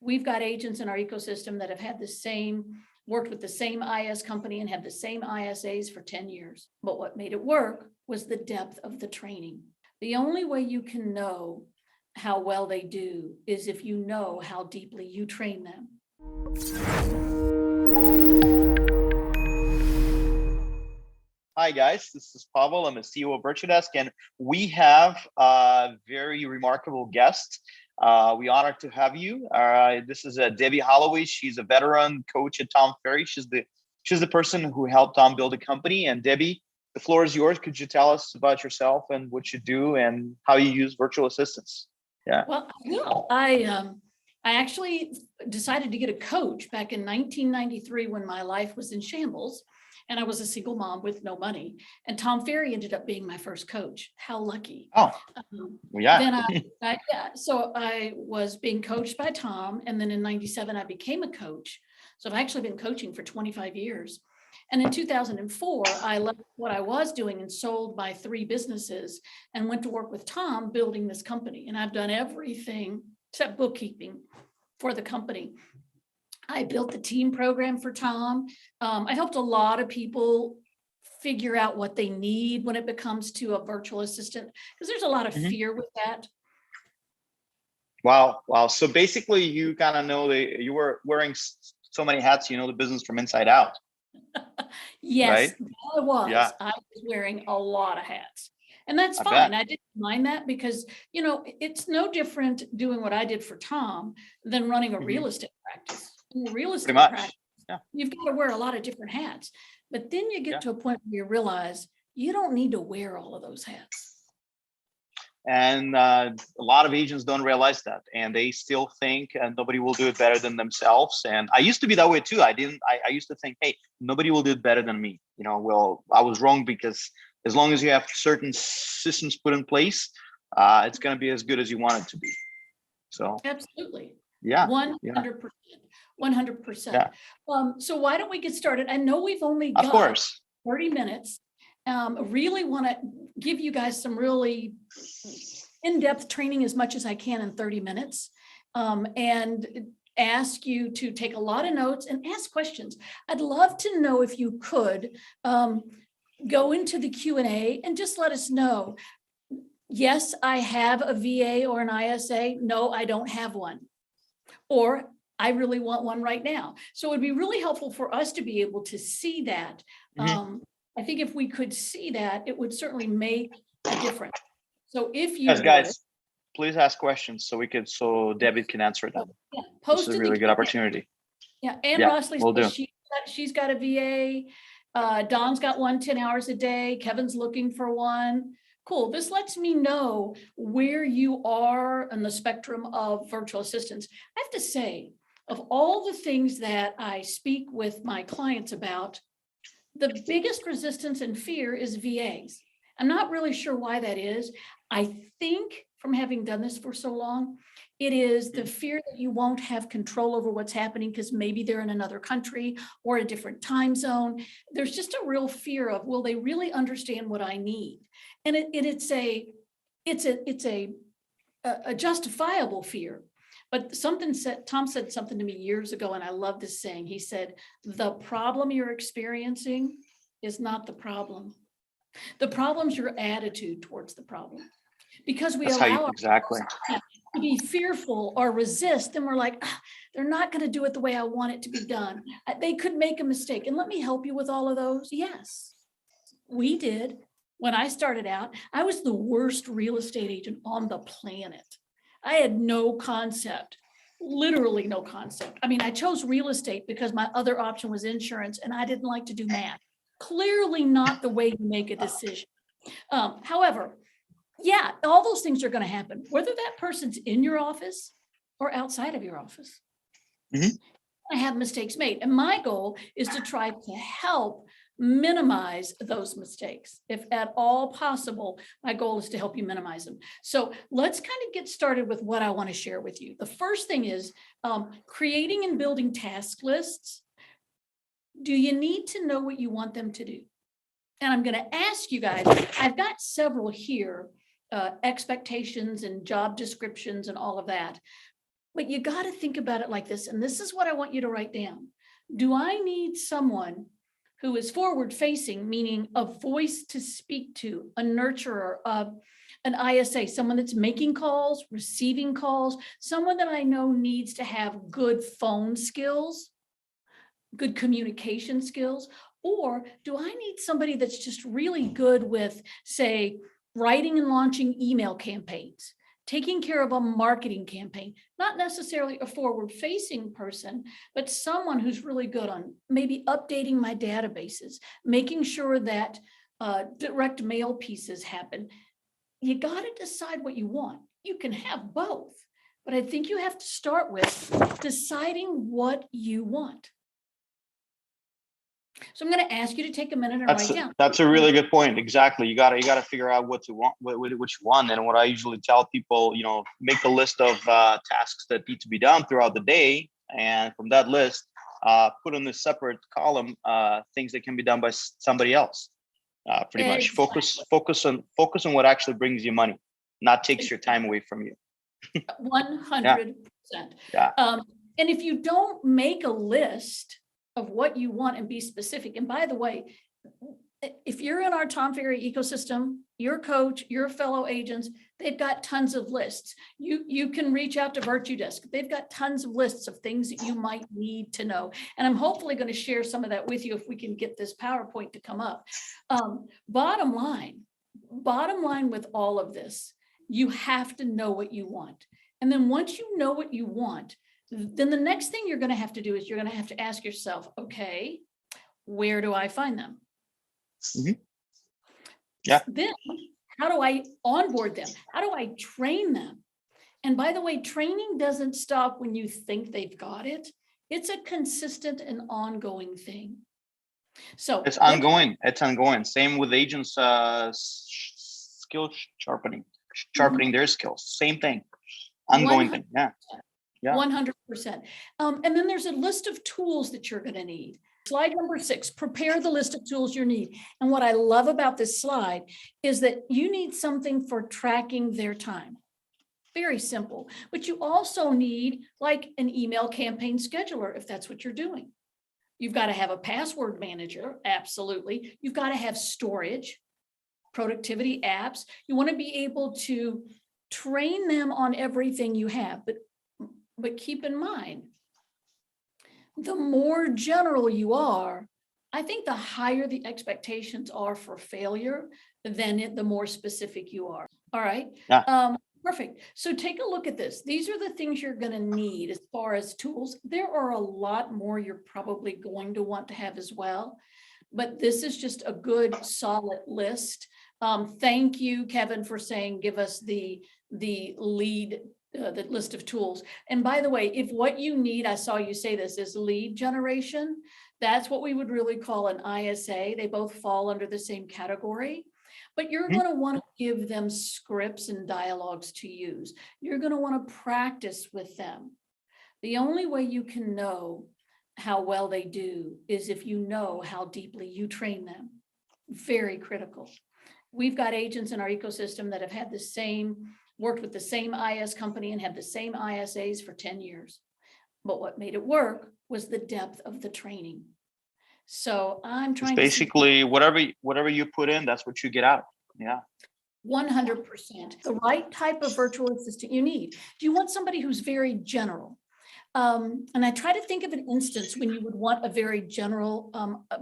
We've got agents in our ecosystem that have had worked with the same IS company and have the same ISAs for 10 years. But what made it work was the depth of the training. The only way you can know how well they do is if you know how deeply you train them. Hi guys, this is Pavel. I'm a CEO of Virtudesk, and we have a very remarkable guest. We honored to have you. This is Debbie Holloway. She's a veteran coach at Tom Ferry. She's the person who helped Tom build a company. And Debbie, the floor is yours. Could you tell us about yourself and what you do and how you use virtual assistants? Yeah. Well, I actually decided to get a coach back in 1993 when my life was in shambles. And I was a single mom with no money. And Tom Ferry ended up being my first coach. How lucky. Oh, yeah. Then so I was being coached by Tom. And then in 97, I became a coach. So I've actually been coaching for 25 years. And in 2004, I left what I was doing and sold my 3 businesses and went to work with Tom building this company. And I've done everything except bookkeeping for the company. I built the team program for Tom. I helped a lot of people figure out what they need when it comes to a virtual assistant, because there's a lot of fear with that. Wow. So basically you kind of know you were wearing so many hats, you know the business from inside out. Yes, right? I was. Yeah. I was wearing a lot of hats. And that's fine. I didn't mind that because, it's no different doing what I did for Tom than running a real estate practice. In the real estate practice, you've got to wear a lot of different hats. But then you get to a point where you realize you don't need to wear all of those hats. And a lot of agents don't realize that, and they still think nobody will do it better than themselves. And I used to be that way too. I used to think, hey, nobody will do it better than me. Well, I was wrong, because as long as you have certain systems put in place, it's going to be as good as you want it to be. So absolutely. Yeah. 100%. 100%. Yeah. So why don't we get started? I know we've only got 30 minutes. Really want to give you guys some really in-depth training as much as I can in 30 minutes, and ask you to take a lot of notes and ask questions. I'd love to know if you could go into the Q&A and just let us know. Yes, I have a VA or an ISA. No, I don't have one. Or I really want one right now. So it would be really helpful for us to be able to see that. I think if we could see that, it would certainly make a difference. So if you guys, please ask questions so Debbie can answer them. Yeah, this is a really good opportunity. Yeah, and Rossley says she's got a VA. Don's got one 10 hours a day. Kevin's looking for one. Cool. This lets me know where you are on the spectrum of virtual assistants. I have to say, of all the things that I speak with my clients about, the biggest resistance and fear is VAs. I'm not really sure why that is. I think from having done this for so long, it is the fear that you won't have control over what's happening because maybe they're in another country or a different time zone. There's just a real fear of, will they really understand what I need? And it's a justifiable fear. But Tom said something to me years ago, and I love this saying. He said, the problem you're experiencing is not the problem. The problem's your attitude towards the problem. Because we allow ourselves to be fearful or resist, then we're like, they're not going to do it the way I want it to be done. They could make a mistake. And let me help you with all of those. Yes, we did. When I started out, I was the worst real estate agent on the planet. I had no concept, literally no concept. I mean, I chose real estate because my other option was insurance, and I didn't like to do math. Clearly not the way you make a decision. However, yeah, all those things are going to happen, whether that person's in your office or outside of your office. I have mistakes made. And my goal is to try to help minimize those mistakes. If at all possible, my goal is to help you minimize them. So let's kind of get started with what I want to share with you. The first thing is creating and building task lists. Do you need to know what you want them to do? And I'm going to ask you guys, I've got several here, expectations and job descriptions and all of that. But you got to think about it like this. And this is what I want you to write down. Do I need someone who is forward facing, meaning a voice to speak to, a nurturer, an ISA, someone that's making calls, receiving calls, someone that I know needs to have good phone skills, good communication skills? Or do I need somebody that's just really good with, say, writing and launching email campaigns, taking care of a marketing campaign, not necessarily a forward-facing person, but someone who's really good on maybe updating my databases, making sure that direct mail pieces happen. You got to decide what you want. You can have both, but I think you have to start with deciding what you want. So I'm going to ask you to take a minute and write down. That's a really good point. Exactly. You gotta figure out what you want, what you want. And what I usually tell people, make a list of tasks that need to be done throughout the day, and from that list, put in a separate column things that can be done by somebody else. Pretty much focus on what actually brings you money, not takes your time away from you. 100%. Yeah. And if you don't make a list of what you want and be specific, and by the way, if you're in our Tom Ferry ecosystem, your coach, your fellow agents, they've got tons of lists. You can reach out to Virtudesk. They've got tons of lists of things that you might need to know. And I'm hopefully going to share some of that with you if we can get this PowerPoint to come up. Bottom line with all of this, you have to know what you want. And then once you know what you want, then the next thing you're going to have to do is you're going to have to ask yourself, okay, where do I find them? Mm-hmm. Yeah. Then how do I onboard them? How do I train them? And by the way, training doesn't stop when you think they've got it. It's a consistent and ongoing thing. So it's ongoing. Same with agents, skill sharpening their skills. Same thing. Ongoing 100%. Thing. Yeah. 100%. And then there's a list of tools that you're going to need. Slide number 6, prepare the list of tools you need. And what I love about this slide is that you need something for tracking their time. Very simple. But you also need like an email campaign scheduler if that's what you're doing. You've got to have a password manager. Absolutely. You've got to have storage, productivity apps. You want to be able to train them on everything you have. But keep in mind, the more general you are, I think the higher the expectations are for failure, the more specific you are. All right. Yeah. Perfect. So take a look at this. These are the things you're going to need as far as tools. There are a lot more you're probably going to want to have as well, but this is just a good solid list. Thank you, Kevin, for saying, give us the lead, the list of tools. And by the way, if what you need, I saw you say this, is lead generation, that's what we would really call an ISA. They both fall under the same category, but you're going to want to give them scripts and dialogues to use. You're going to want to practice with them. The only way you can know how well they do is if you know how deeply you train them. Very critical. We've got agents in our ecosystem that have had worked with the same IS company and have the same ISAs for 10 years. But what made it work was the depth of the training. So I'm trying to basically whatever you put in, that's what you get out. Yeah. 100%. The right type of virtual assistant you need. Do you want somebody who's very general? And I try to think of an instance when you would want a very general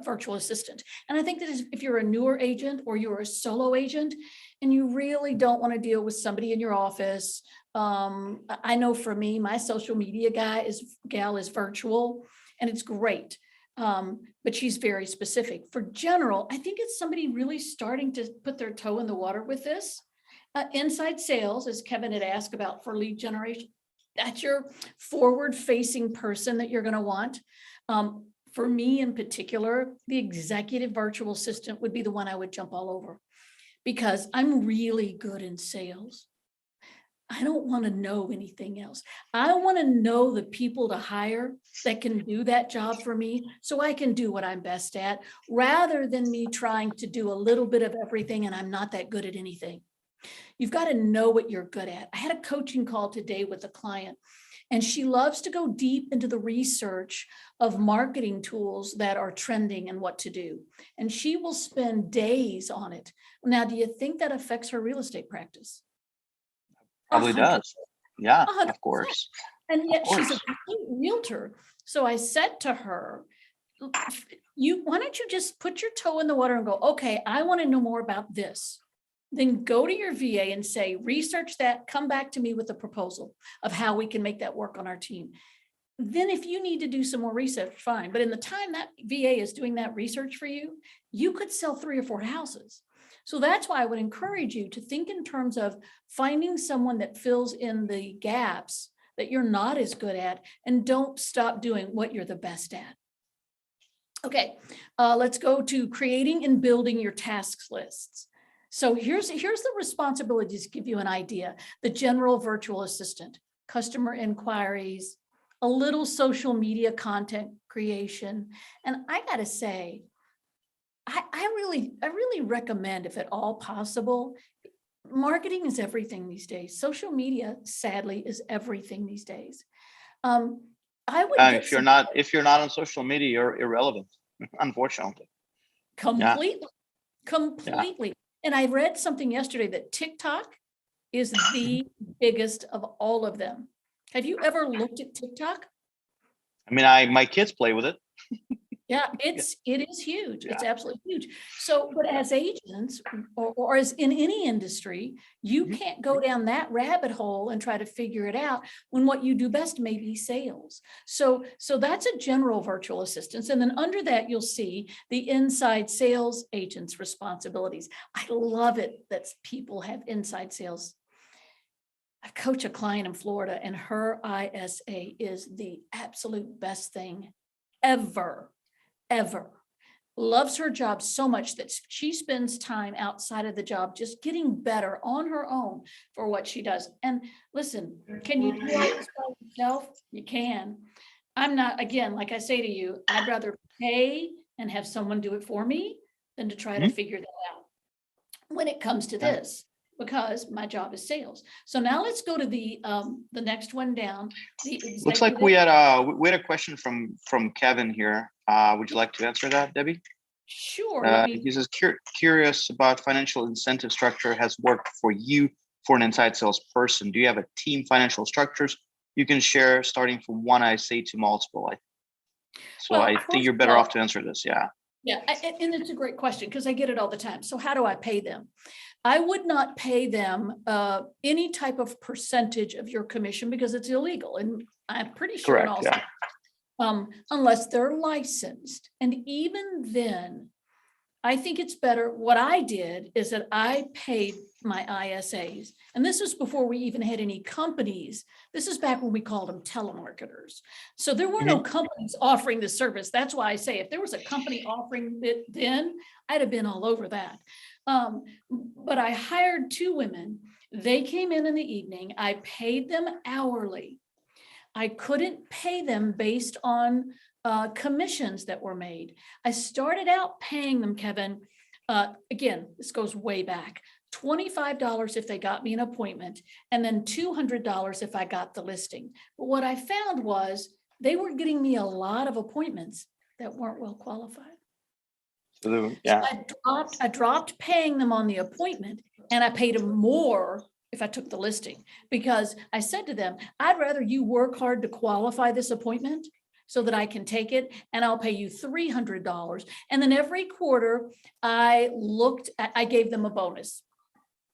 virtual assistant. And I think that if you're a newer agent or you're a solo agent and you really don't want to deal with somebody in your office, I know for me, my social media gal is virtual and it's great. But she's very specific. For general, I think it's somebody really starting to put their toe in the water with this. Inside sales, as Kevin had asked about for lead generation, that's your forward-facing person that you're going to want. For me in particular, the executive virtual assistant would be the one I would jump all over because I'm really good in sales. I don't want to know anything else. I want to know the people to hire that can do that job for me so I can do what I'm best at rather than me trying to do a little bit of everything and I'm not that good at anything. You've got to know what you're good at. I had a coaching call today with a client And she loves to go deep into the research of marketing tools that are trending and what to do. And she will spend days on it. Now, do you think that affects her real estate practice? Probably 100%. does. Yeah, 100%. of course. And yet she's a course. complete realtor. So I said to her, why don't you just put your toe in the water and go, okay, I want to know more about this. Then go to your VA and say, research that, come back to me with a proposal of how we can make that work on our team. Then if you need to do some more research, fine. But in the time that VA is doing that research for you, you could sell 3 or 4 houses. So that's why I would encourage you to think in terms of finding someone that fills in the gaps that you're not as good at, and don't stop doing what you're the best at. Okay, let's go to creating and building your task lists. So here's the responsibilities to give you an idea. The general virtual assistant, customer inquiries, a little social media content creation. And I gotta say, I really recommend, if at all possible, marketing is everything these days. Social media, sadly, is everything these days. I would if you're not on social media, you're irrelevant, unfortunately. Completely. Yeah. And I read something yesterday that TikTok is the biggest of all of them. Have you ever looked at TikTok? I mean, my kids play with it. Yeah, it is huge. Yeah. It's absolutely huge. So, but as agents or as in any industry, you can't go down that rabbit hole and try to figure it out when what you do best may be sales. So that's a general virtual assistant. And then under that, you'll see the inside sales agent's responsibilities. I love it that people have inside sales. I coach a client in Florida, and her ISA is the absolute best thing ever. Loves her job so much that she spends time outside of the job just getting better on her own for what she does. And listen, can you do all this by yourself? You can. I'm not, again, like I say to you, I'd rather pay and have someone do it for me than to try to figure that out when it comes to this, because my job is sales. So now let's go to the next one down. Looks like we had a question from Kevin here. Would you like to answer that, Debbie? Sure. He says, curious about financial incentive structure has worked for you for an inside sales person. Do you have a team financial structures you can share starting from one ISA to multiple? I think you're better off to answer this. Yeah. Yeah, and it's a great question because I get it all the time. So how do I pay them? I would not pay them any type of percentage of your commission because it's illegal. And I'm pretty sure Correct, also, unless they're licensed. And even then, I think it's better. What I did is that I paid my ISAs. And this was before we even had any companies. This is back when we called them telemarketers. So there were no companies offering this service. That's why I say if there was a company offering it then, I'd have been all over that. But I hired 2 women. They came in the evening. I paid them hourly. I couldn't pay them based on commissions that were made. I started out paying them, Kevin, again, this goes way back, $25 if they got me an appointment, and then $200 if I got the listing. But what I found was they were getting me a lot of appointments that weren't well qualified. So I dropped paying them on the appointment, and I paid them more if I took the listing, because I said to them, I'd rather you work hard to qualify this appointment so that I can take it, and I'll pay you $300. And then every quarter I gave them a bonus.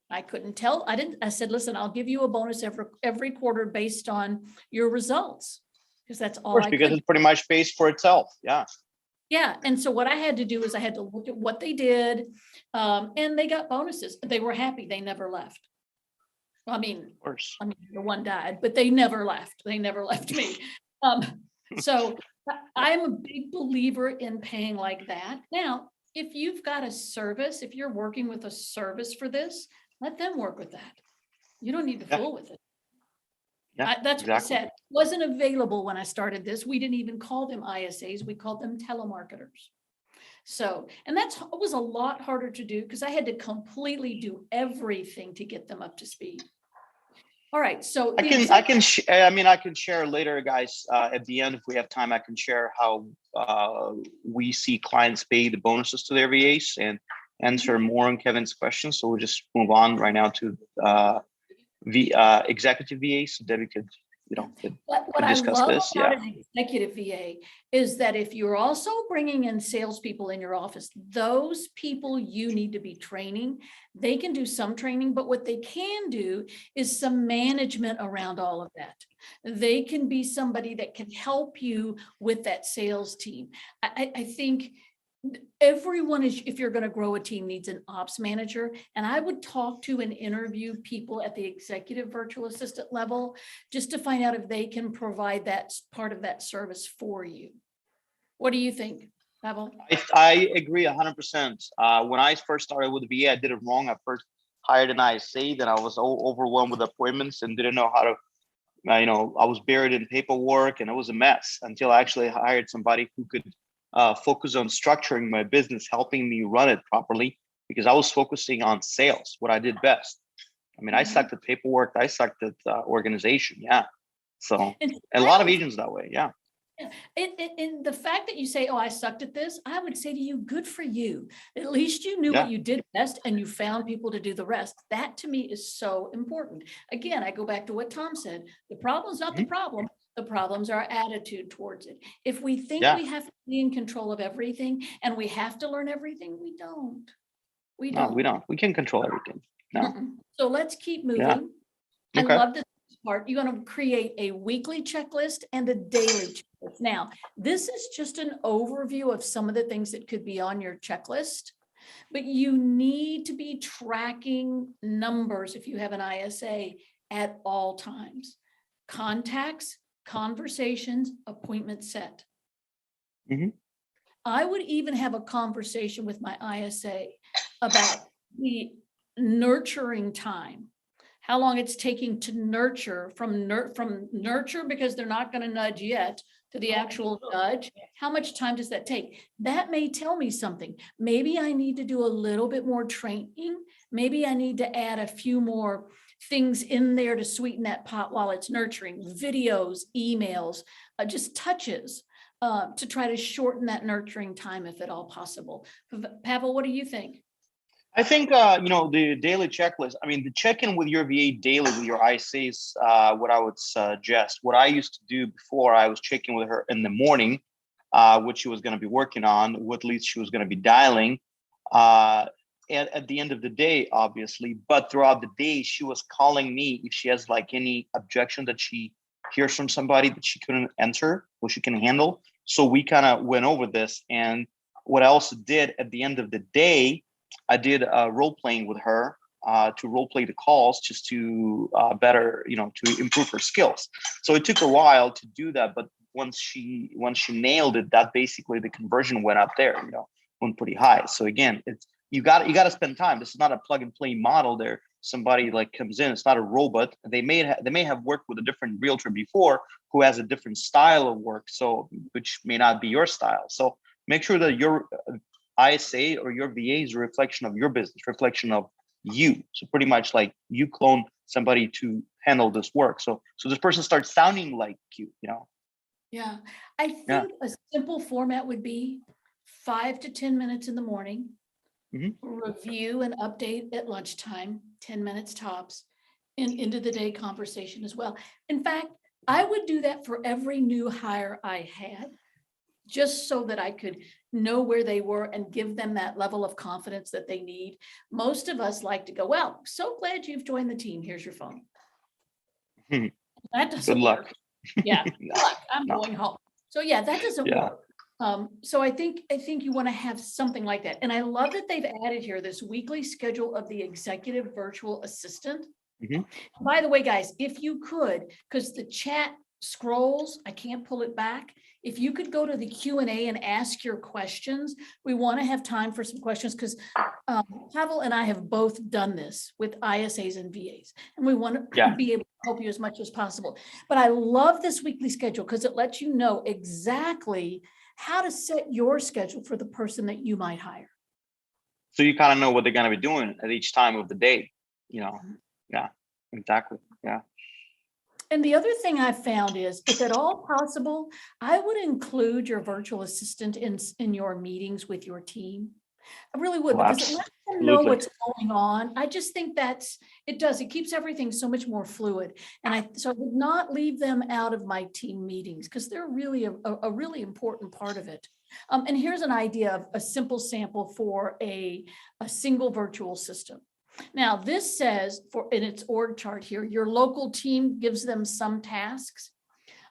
I couldn't tell. I said, listen, I'll give you a bonus every quarter based on your results, because that's all. Because it's pretty much pays for itself. Yeah. Yeah. And so what I had to do is I had to look at what they did, and they got bonuses. They were happy. They never left. I mean, the one died, but they never left. They never left me. So I'm a big believer in paying like that. Now, if you've got a service, if you're working with a service for this, let them work with that. You don't need to fool with it. Yeah, that's exactly what I said. It wasn't available when I started this. We didn't even call them ISAs. We called them telemarketers. So, and that was a lot harder to do because I had to completely do everything to get them up to speed. All right. So I can share later, guys. At the end, if we have time, I can share how we see clients pay the bonuses to their VAs and answer more on Kevin's questions. So we'll just move on right now to executive VAs. So Debbie could, what I discuss love this. about Yeah. an executive VA is that if you're also bringing in salespeople in your office, those people you need to be training. They can do some training, but what they can do is some management around all of that. They can be somebody that can help you with that sales team. I think everyone is, if you're going to grow a team, needs an ops manager. And I would talk to and interview people at the executive virtual assistant level just to find out if they can provide that part of that service for you. What do you think, Pavel? I agree 100%. When I first started with VA, I did it wrong. I first hired an ISA, then I was overwhelmed with appointments and didn't know how to, I was buried in paperwork and it was a mess until I actually hired somebody who could focus on structuring my business, helping me run it properly, because I was focusing on sales, what I did best. I mean, I sucked at paperwork. I sucked at organization. Yeah. So a lot of agents that way. Yeah. And the fact that you say, oh, I sucked at this, I would say to you, good for you. At least you knew what you did best and you found people to do the rest. That to me is so important. Again, I go back to what Tom said. The problem's not the problem. The problem's our attitude towards it. If we think we have to be in control of everything and we have to learn everything, we don't. We don't. We can control everything. No. So let's keep moving. Yeah. Okay. I love this part. You're going to create a weekly checklist and a daily checklist. Now, this is just an overview of some of the things that could be on your checklist, but you need to be tracking numbers if you have an ISA at all times. Contacts, conversations, appointment set. I would even have a conversation with my ISA about the nurturing time, how long it's taking to nurture from nurture, because they're not going to nudge yet, to the actual nudge. How much time does that take? That may tell me something. Maybe I need to do a little bit more training. Maybe I need to add a few more things in there to sweeten that pot while it's nurturing. Videos, emails, just touches to try to shorten that nurturing time if at all possible. Pavel, what do you think? I think, the daily checklist, the check-in with your VA daily with your ISAs, what I would suggest. What I used to do before, I was checking with her in the morning, what she was going to be working on, what leads she was going to be dialing. And at the end of the day, obviously, but throughout the day, she was calling me if she has like any objection that she hears from somebody that she couldn't answer or she can handle. So we kind of went over this. And what I also did at the end of the day, I did role playing with her to role play the calls just to better, to improve her skills. So it took a while to do that, but once she nailed it, that basically the conversion went up there, went pretty high. So again, it's you got to spend time. This is not a plug and play model. There, somebody like comes in. It's not a robot. They may have worked with a different realtor before who has a different style of work, so which may not be your style. So make sure that your ISA or your VA is a reflection of your business, reflection of you. So pretty much like you clone somebody to handle this work. So this person starts sounding like you, Yeah, I think a simple format would be 5 to 10 minutes in the morning, review and update at lunchtime, 10 minutes tops, and into the day conversation as well. In fact, I would do that for every new hire I had, just so that I could know where they were and give them that level of confidence that they need. Most of us like to go, well, so glad you've joined the team. Here's your phone. That doesn't work. Yeah, good luck. I'm going home. So yeah, that doesn't work. So I think you want to have something like that. And I love that they've added here this weekly schedule of the executive virtual assistant. By the way, guys, if you could, because the chat scrolls, I can't pull it back. If you could go to the Q&A and ask your questions, we want to have time for some questions because Pavel and I have both done this with ISAs and VAs, and we want to be able to help you as much as possible. But I love this weekly schedule because it lets you know exactly how to set your schedule for the person that you might hire. So you kind of know what they're going to be doing at each time of the day, Yeah, exactly. Yeah. And the other thing I found is, if at all possible, I would include your virtual assistant in your meetings with your team. I really would, Oh, because it lets them know absolutely. what's going on. I just think it keeps everything so much more fluid. And so I would not leave them out of my team meetings, because they're really a really important part of it. And here's an idea of a simple sample for a single virtual system. Now, this says, in its org chart here, your local team gives them some tasks.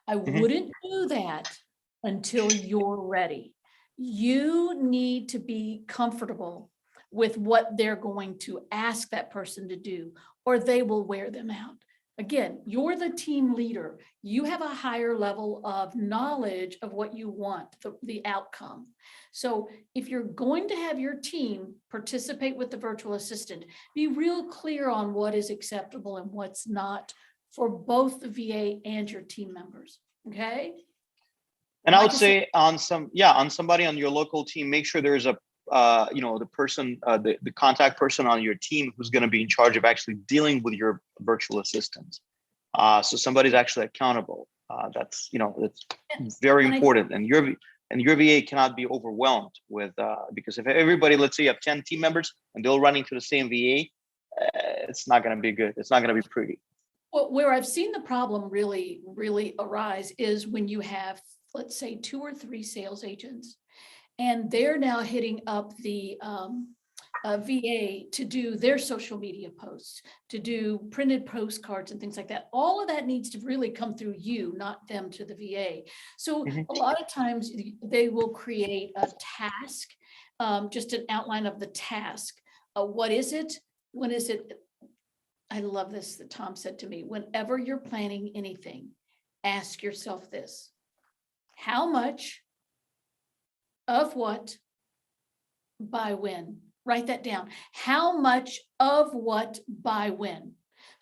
I wouldn't do that until you're ready. You need to be comfortable with what they're going to ask that person to do, or they will wear them out. Again, you're the team leader. You have a higher level of knowledge of what you want, the outcome. So if you're going to have your team participate with the virtual assistant, be real clear on what is acceptable and what's not for both the VA and your team members. Okay. And I would say on somebody on your local team, make sure there's a the person, the contact person on your team who's going to be in charge of actually dealing with your virtual assistants. So somebody's actually accountable. That's very important. And your VA cannot be overwhelmed with because if everybody, let's say you have 10 team members and they're running to the same VA, it's not going to be good. It's not going to be pretty. Well, where I've seen the problem really, really arise is when you have, let's say, 2 or 3 sales agents, and they're now hitting up the VA to do their social media posts, to do printed postcards and things like that. All of that needs to really come through you, not them to the VA. So a lot of times they will create a task, just an outline of the task. What is it? When is it? I love this that Tom said to me, whenever you're planning anything, ask yourself this: how much of what by when? Write that down. How much of what by when?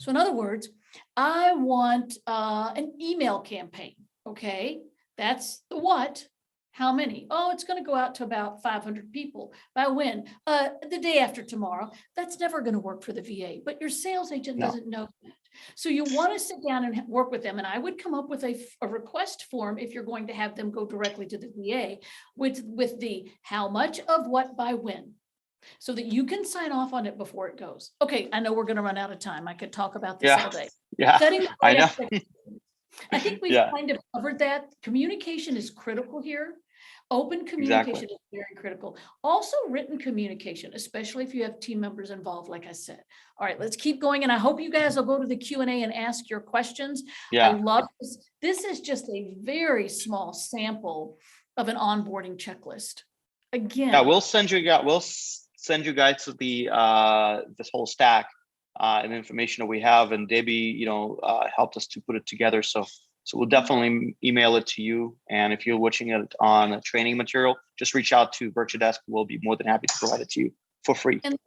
So in other words, I want an email campaign. Okay, that's the what. How many? Oh, it's going to go out to about 500 people. By when? The day after tomorrow. That's never going to work for the VA, but your sales agent doesn't know that. So you want to sit down and work with them. And I would come up with a request form if you're going to have them go directly to the VA with the how much of what by when, so that you can sign off on it before it goes. Okay, I know we're going to run out of time. I could talk about this all day. Yeah, I know. I think we've kind of covered that. Communication is critical here. Open communication is very critical. Also written communication, especially if you have team members involved, like I said. All right, let's keep going. And I hope you guys will go to the Q&A and ask your questions. I love this. This is just a very small sample of an onboarding checklist. Again. We'll send you guys to the this whole stack and information that we have, and Debbie, helped us to put it together. So we'll definitely email it to you. And if you're watching it on a training material, just reach out to Virtudesk. We'll be more than happy to provide it to you for free. And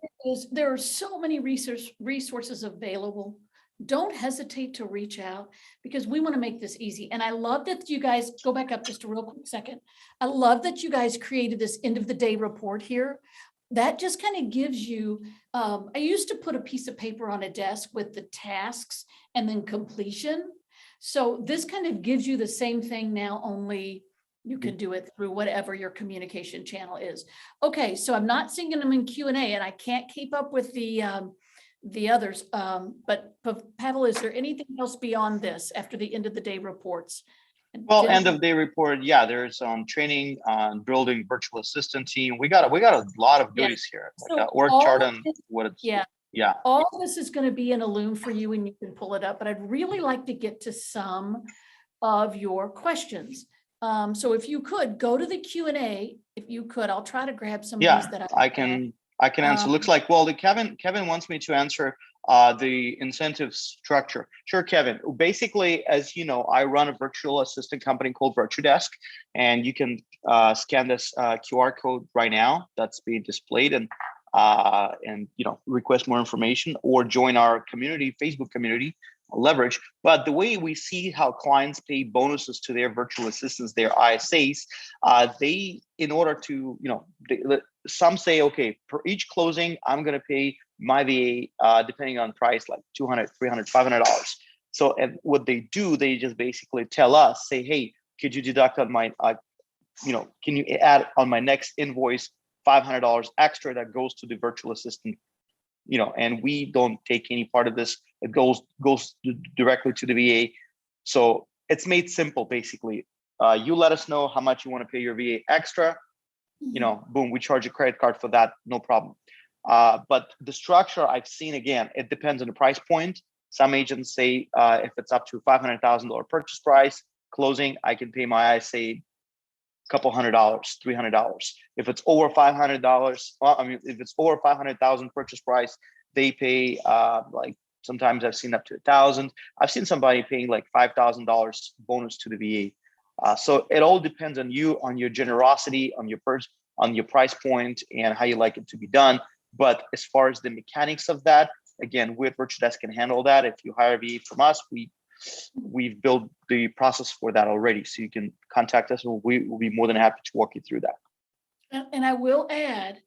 there are so many resources available. Don't hesitate to reach out, because we want to make this easy. And I love that you guys, go back up just a real quick second. I love that you guys created this end of the day report here. That just kind of gives you, I used to put a piece of paper on a desk with the tasks and then completion. So this kind of gives you the same thing now, only you can do it through whatever your communication channel is. Okay, so I'm not seeing them in Q&A, and I can't keep up with the others. But Pavel, is there anything else beyond this after the end of the day reports? Well, end of day report. Yeah, there's training on building virtual assistant team. We got a lot of goodies here, like an org chart on what it's. Yeah. All of this is going to be in a Loom for you, and you can pull it up. But I'd really like to get to some of your questions. So if you could go to the Q&A, if you could, I'll try to grab some of these that I can answer. Looks like, Kevin wants me to answer the incentive structure. Sure, Kevin. Basically, as you know, I run a virtual assistant company called Virtudesk, and you can scan this QR code right now that's being displayed, and request more information or join our community, Facebook community, leverage. But the way we see how clients pay bonuses to their virtual assistants, their ISAs, they, in order to, some say, okay, per each closing, I'm going to pay my VA, depending on price, like $200, $300, $500. So, and what they do, they just basically tell us, say, hey, could you deduct on my, can you add on my next invoice $500 extra that goes to the virtual assistant, and we don't take any part of this. It goes directly to the VA. So it's made simple, basically. You let us know how much you want to pay your VA extra, boom, we charge a credit card for that, no problem. But the structure I've seen, again, it depends on the price point. Some agents say if it's up to $500,000 purchase price, closing, I can pay my ISA couple $100, $300. If it's over $500, if it's over 500,000 purchase price, they pay like sometimes I've seen up to 1,000. I've seen somebody paying like $5,000 bonus to the VA. So it all depends on you, on your generosity, on your price point, and how you like it to be done. But as far as the mechanics of that, again, we at Virtudesk can handle that. If you hire a VA from us, we've built the process for that already. So you can contact us and we'll be more than happy to walk you through that. And I will add,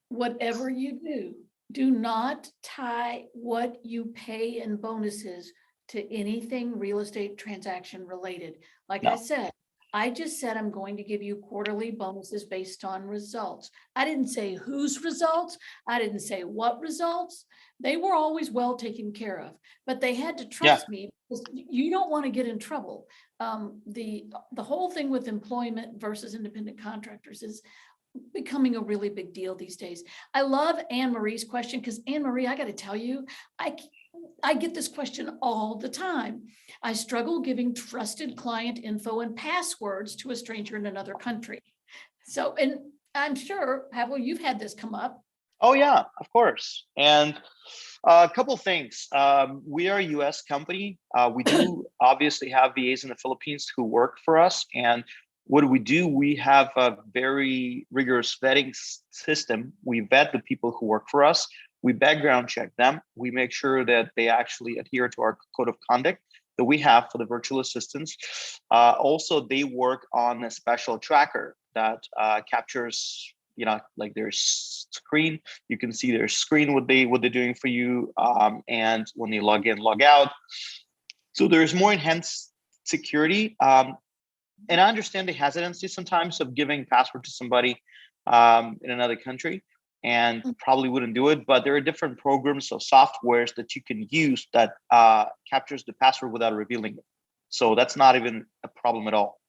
whatever you do not tie what you pay in bonuses to anything real estate transaction related. Like I said, I just said I'm going to give you quarterly bonuses based on results. I didn't say whose results. I didn't say what results. They were always well taken care of, but they had to trust me because you don't want to get in trouble. The whole thing with employment versus independent contractors is becoming a really big deal these days. I love Anne Marie's question because Anne Marie, I got to tell you, I get this question all the time. I struggle giving trusted client info and passwords to a stranger in another country. So, and I'm sure, Pavel, you've had this come up. Oh yeah, of course. And a couple of things. We are a US company. We do obviously have VAs in the Philippines who work for us. And what do? We have a very rigorous vetting system. We vet the people who work for us. We background check them. We make sure that they actually adhere to our code of conduct that we have for the virtual assistants. Also, they work on a special tracker that captures, like their screen. You can see their screen, what they're doing for you, and when they log in, log out. So there's more enhanced security. And I understand the hesitancy sometimes of giving password to somebody in another country, and probably wouldn't do it, but there are different programs or softwares that you can use that captures the password without revealing it. So that's not even a problem at all.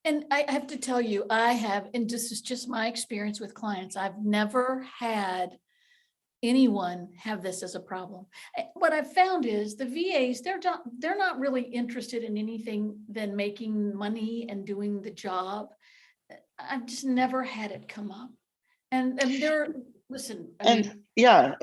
And I have to tell you, and this is just my experience with clients, I've never had anyone have this as a problem. What I've found is the VAs, they're not really interested in anything than making money and doing the job. I've just never had it come up. And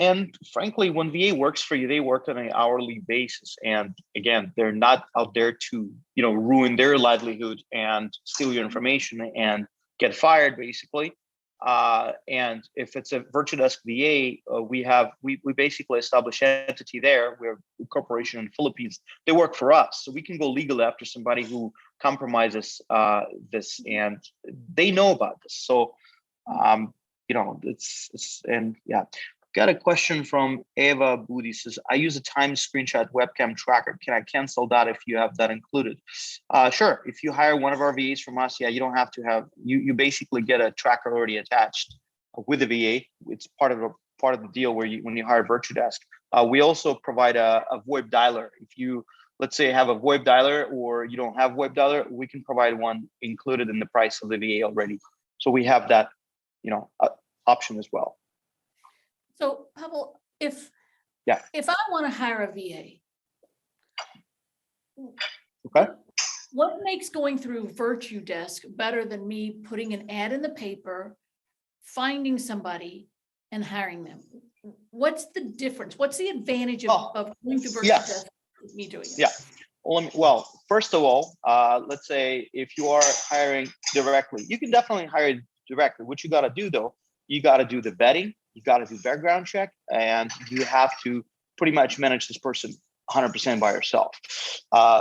and frankly, when VA works for you, they work on an hourly basis. And again, they're not out there to, ruin their livelihood and steal your information and get fired, basically. And if it's a Virtudesk VA, we basically establish an entity there. We're a corporation in the Philippines. They work for us, so we can go legal after somebody who compromises this, and they know about this. So, Got a question from Eva Budi. Says, I use a time screenshot webcam tracker. Can I cancel that if you have that included? Sure. If you hire one of our VAs from us, you don't have to have, you basically get a tracker already attached with the VA. It's part of the deal when you hire Virtudesk. We also provide a VoIP dialer. If you, let's say, have a VoIP dialer or you don't have VoIP dialer, we can provide one included in the price of the VA already. So we have that, option as well. So, Pavel, if I want to hire a VA, okay, what makes going through Virtudesk better than me putting an ad in the paper, finding somebody, and hiring them? What's the difference? What's the advantage of going to Virtudesk with me doing it? Yeah. Well, first of all, let's say if you are hiring directly, you can definitely hire directly. What you got to do, though, you got to do the vetting, you got to do background check, and you have to pretty much manage this person 100% by yourself.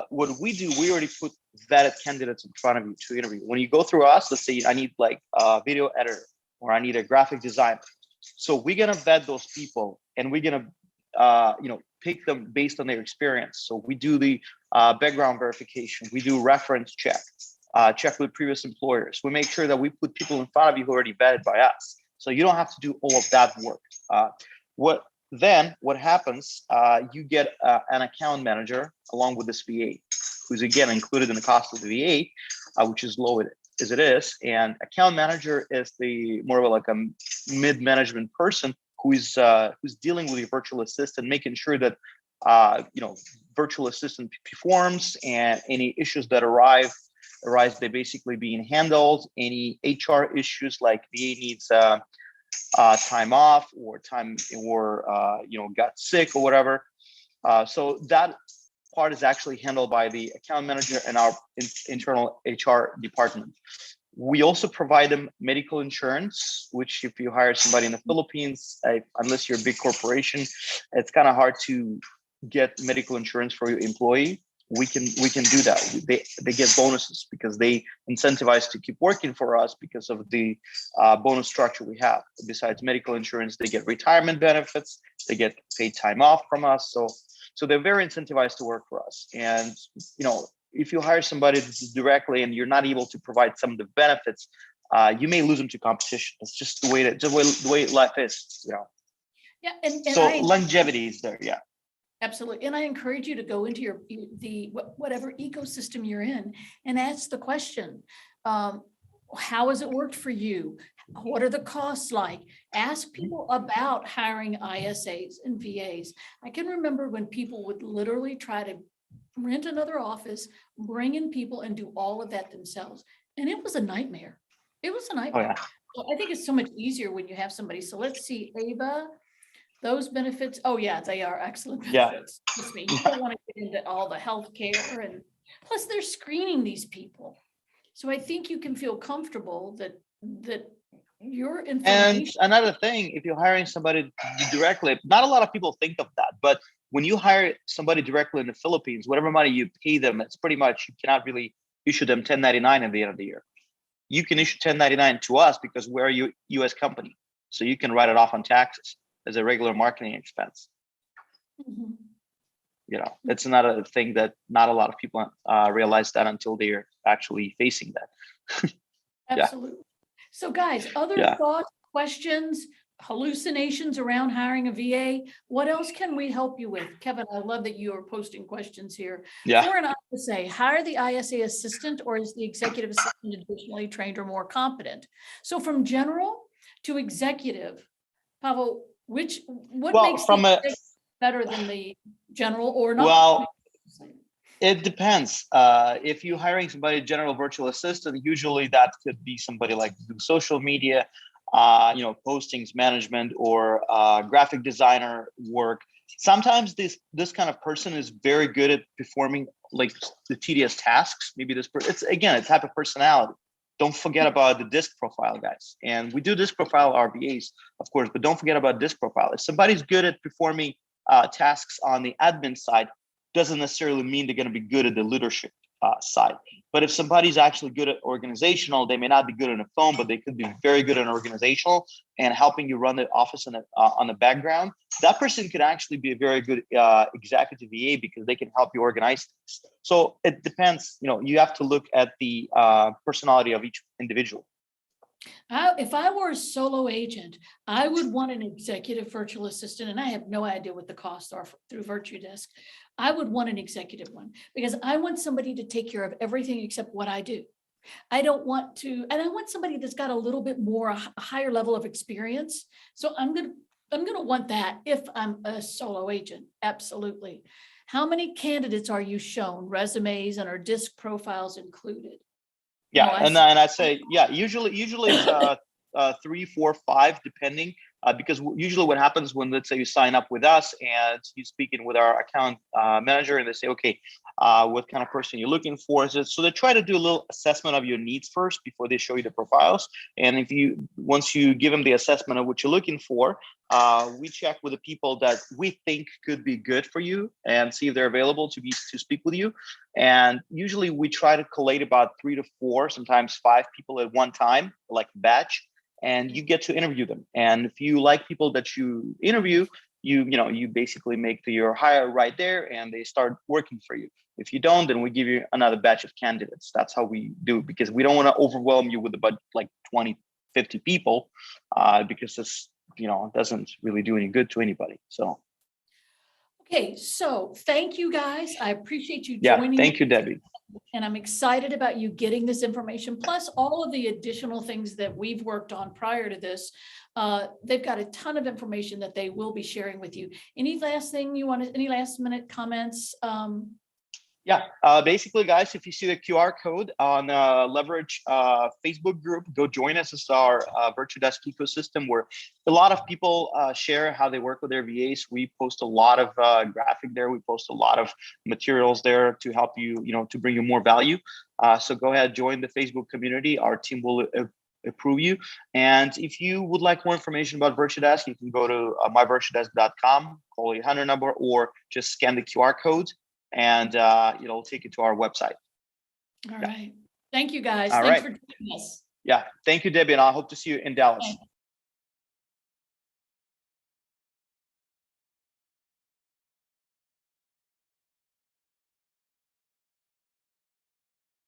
What we do, we already put vetted candidates in front of you to interview. When you go through us, let's say I need like a video editor or I need a graphic designer. So we're going to vet those people, and we're going pick them based on their experience. So we do the background verification. We do reference check, check with previous employers. We make sure that we put people in front of you who are already vetted by us. So you don't have to do all of that work. What happens, you get an account manager along with this VA, who's again included in the cost of the VA, which is low as it is. And account manager is the more of like a mid-management person who's dealing with your virtual assistant, making sure that virtual assistant performs, and any issues that arise, they're basically being handled. Any HR issues like VA needs time off or got sick or whatever. So that part is actually handled by the account manager and our internal HR department. We also provide them medical insurance, which if you hire somebody in the Philippines, unless you're a big corporation, it's kind of hard to get medical insurance for your employee. We can do that. They get bonuses because they incentivize to keep working for us because of the bonus structure we have. Besides medical insurance, they get retirement benefits, they get paid time off from us. So they're very incentivized to work for us. And if you hire somebody directly and you're not able to provide some of the benefits, you may lose them to competition. It's just the way life is. Yeah, and so longevity is there. Yeah. Absolutely. And I encourage you to go into whatever ecosystem you're in and ask the question, how has it worked for you? What are the costs like? Ask people about hiring ISAs and VAs. I can remember when people would literally try to rent another office, bring in people and do all of that themselves. And it was a nightmare. It was a nightmare. Oh, yeah. Well, I think it's so much easier when you have somebody. So let's see, Ava. Those benefits, oh yeah, they are excellent benefits. Yeah. Trust me, you don't want to get into all the health care, and plus they're screening these people. So I think you can feel comfortable that your information. And another thing, if you're hiring somebody directly, not a lot of people think of that, but when you hire somebody directly in the Philippines, whatever money you pay them, it's pretty much, you cannot really issue them 1099 at the end of the year. You can issue 1099 to us because we're a US company. So you can write it off on taxes as a regular marketing expense. Mm-hmm. It's not a thing that not a lot of people realize that until they're actually facing that. Absolutely. Yeah. So guys, other thoughts, questions, hallucinations around hiring a VA? What else can we help you with? Kevin, I love that you are posting questions here. Yeah. For an ISA, hire the ISA assistant, or is the executive assistant additionally trained or more competent? So from general to executive, Pavel, what makes it better than the general or not? Well, it depends. If you're hiring somebody general virtual assistant, usually that could be somebody like social media, postings management, or graphic designer work. Sometimes this kind of person is very good at performing like the tedious tasks. Maybe it's again a type of personality. Don't forget about the disc profile, guys. And we do disc profile RVAs, of course, but don't forget about disc profile. If somebody's good at performing tasks on the admin side, doesn't necessarily mean they're going to be good at the leadership side. But if somebody's actually good at organizational, they may not be good on the phone, but they could be very good at organizational and helping you run the office on the background. That person could actually be a very good executive VA because they can help you organize things. So it depends. You have to look at the personality of each individual. If I were a solo agent, I would want an executive virtual assistant, and I have no idea what the costs are through Virtudesk. I would want an executive one because I want somebody to take care of everything except what I do. I don't want to, and I want somebody that's got a little bit more, a higher level of experience. So I'm gonna want that if I'm a solo agent. Absolutely. How many candidates are you shown? Resumes, and are disc profiles included? Yeah, and I say, usually it's 3, 4, 5, depending, because usually what happens when, let's say, you sign up with us and you speaking with our account manager, and they say, okay, what kind of person you're looking for? So they try to do a little assessment of your needs first before they show you the profiles. And once you give them the assessment of what you're looking for, we check with the people that we think could be good for you and see if they're available to speak with you. And usually we try to collate about 3 to 4, sometimes 5 people at one time, like batch, and you get to interview them. And if you like people that you interview, you basically make your hire right there and they start working for you. If you don't, then we give you another batch of candidates. That's how we do it, because we don't want to overwhelm you with about like 20, 50 people, because this, doesn't really do any good to anybody. So. Okay, so thank you guys. I appreciate you Yeah, joining. thank you, Debbie. And I'm excited about you getting this information, plus all of the additional things that we've worked on prior to this. They've got a ton of information that they will be sharing with you. Any last thing you want to, any last minute comments? Basically, guys, if you see the QR code on Leverage Facebook group, go join us. It's our Virtudesk ecosystem where a lot of people share how they work with their VAs. We post a lot of graphic there. We post a lot of materials there to help you, to bring you more value. So go ahead, join the Facebook community. Our team will approve you. And if you would like more information about Virtudesk, you can go to myvirtudesk.com, call the 800 number, or just scan the QR code, and it'll take you to our website. All right. Thank you, guys. All Thanks right. for joining us. Yeah. Thank you, Debbie. And I hope to see you in Dallas. Okay.